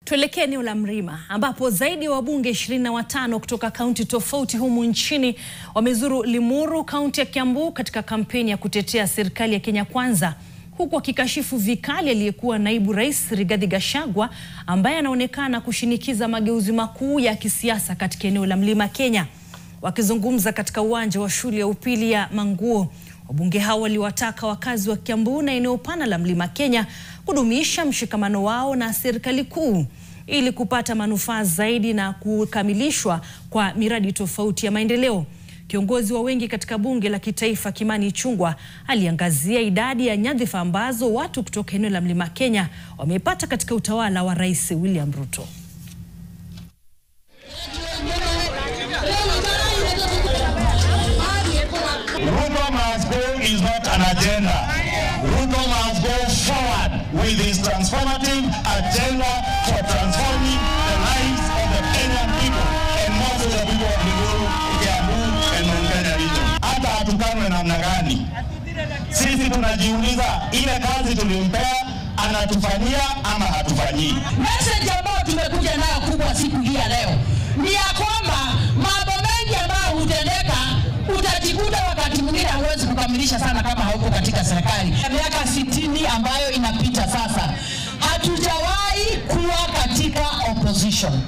Tuelekee eneo la Mrima ambapo zaidi ya wabunge 25 kutoka kaunti tofauti humu nchini wamezuru Limuru, kaunti ya Kiambu katika kampeni ya kutetea serikali ya Kenya Kwanza, huku akikashifu vikali aliyekuwa naibu rais Rigathi Gachagua ambaye anaonekana kushinikiza mageuzi makuu ya kisiasa katika eneo la Mlima Kenya. Wakizungumza katika uwanja wa shule ya upili ya Manguo, wabunge hao waliwataka wakazi wa Kiambu na eneo pana la Mlima Kenya kudumisha mshikamano wao na serikali kuu ili kupata manufaa zaidi na kukamilishwa kwa miradi tofauti ya maendeleo. Kiongozi wa wengi katika bunge la kitaifa Kimani Ichung'wah aliangazia idadi ya nyadhifa ambazo watu kutoka eneo la Mlima Kenya wamepata katika utawala wa Rais William Ruto. Ruto must go is not an agenda. Ruto must go forward with his transformative agenda for transforming the lives of the Kenyan people and most of the people of Limuru, Kiambu and Mount Kenya region. Hata hatukanwe namna gani, sisi tunajiuliza ile kazi tulimpea anatufanyia ama hatufanyii. Message ambayo tumekuja nayo kubwa siku hii ya leo ni ya kwamba mambo mengi ambayo hutendeka utajikuta wakati mwingine huwezi kukamilisha sana kama hauko katika serikali. Miaka 60 ambayo inapita sasa, hatujawahi kuwa katika opposition.